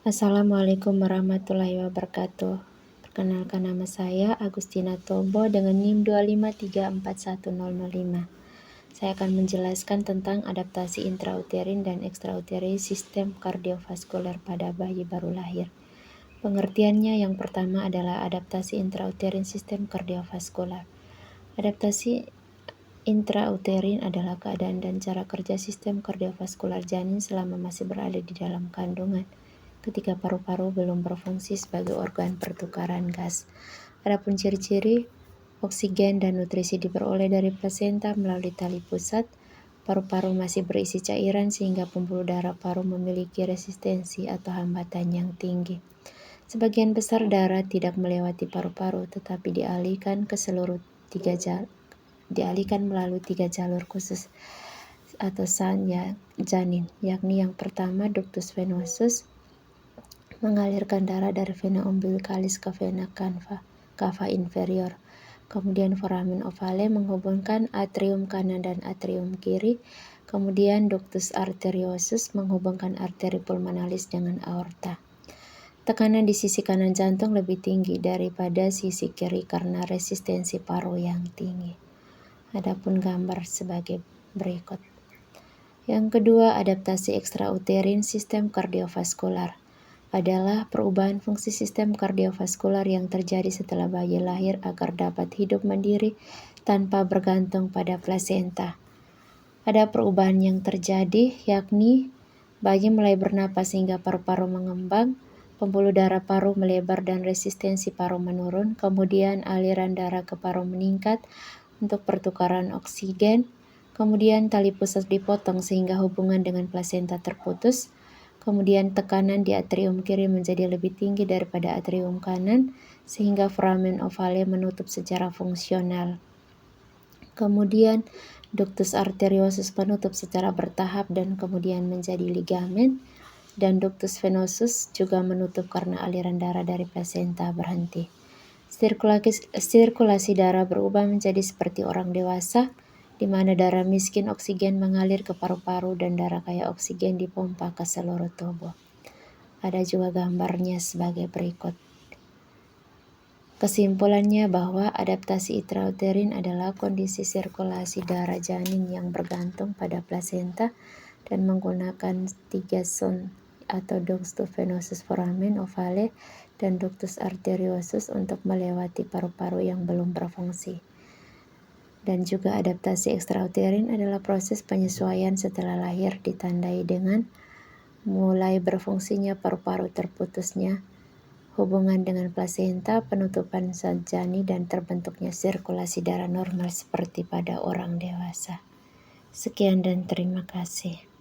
Assalamualaikum warahmatullahi wabarakatuh. Perkenalkan, nama saya Agustina Tobo dengan NIM 253410005. Saya akan menjelaskan tentang adaptasi intrauterin dan ekstrauterin sistem kardiovaskuler pada bayi baru lahir. Pengertiannya yang pertama adalah adaptasi intrauterin sistem kardiovaskuler. Adaptasi intrauterin adalah keadaan dan cara kerja sistem kardiovaskular janin selama masih berada di dalam kandungan, ketika paru-paru belum berfungsi sebagai organ pertukaran gas. Adapun ciri-ciri: oksigen dan nutrisi diperoleh dari plasenta melalui tali pusat. Paru-paru masih berisi cairan sehingga pembuluh darah paru memiliki resistensi atau hambatan yang tinggi. Sebagian besar darah tidak melewati paru-paru tetapi dialihkan melalui 3 jalur khusus atau janin, yakni yang pertama ductus venosus mengalirkan darah dari vena umbilicalis ke vena cava inferior. Kemudian foramen ovale menghubungkan atrium kanan dan atrium kiri. Kemudian ductus arteriosus menghubungkan arteri pulmonalis dengan aorta. Tekanan di sisi kanan jantung lebih tinggi daripada sisi kiri karena resistensi paru yang tinggi. Adapun gambar sebagai berikut. Yang kedua, adaptasi ekstrauterin sistem kardiovaskular adalah perubahan fungsi sistem kardiovaskular yang terjadi setelah bayi lahir agar dapat hidup mandiri tanpa bergantung pada plasenta. Ada perubahan yang terjadi, yakni bayi mulai bernapas hingga paru-paru mengembang, pembuluh darah paru melebar dan resistensi paru menurun, kemudian aliran darah ke paru meningkat untuk pertukaran oksigen, kemudian tali pusat dipotong sehingga hubungan dengan plasenta terputus. Kemudian tekanan di atrium kiri menjadi lebih tinggi daripada atrium kanan sehingga foramen ovale menutup secara fungsional. Kemudian ductus arteriosus menutup secara bertahap dan kemudian menjadi ligamen, dan ductus venosus juga menutup karena aliran darah dari plasenta berhenti. Sirkulasi darah berubah menjadi seperti orang dewasa, di mana darah miskin oksigen mengalir ke paru-paru dan darah kaya oksigen dipompa ke seluruh tubuh. Ada juga gambarnya sebagai berikut. Kesimpulannya bahwa adaptasi intrauterin adalah kondisi sirkulasi darah janin yang bergantung pada plasenta dan menggunakan 3 zon atau ductus venosus, foramen ovale, dan ductus arteriosus untuk melewati paru-paru yang belum berfungsi. Dan juga adaptasi ekstrauterin adalah proses penyesuaian setelah lahir ditandai dengan mulai berfungsinya paru-paru, terputusnya hubungan dengan plasenta, penutupan zat janin, dan terbentuknya sirkulasi darah normal seperti pada orang dewasa. Sekian dan terima kasih.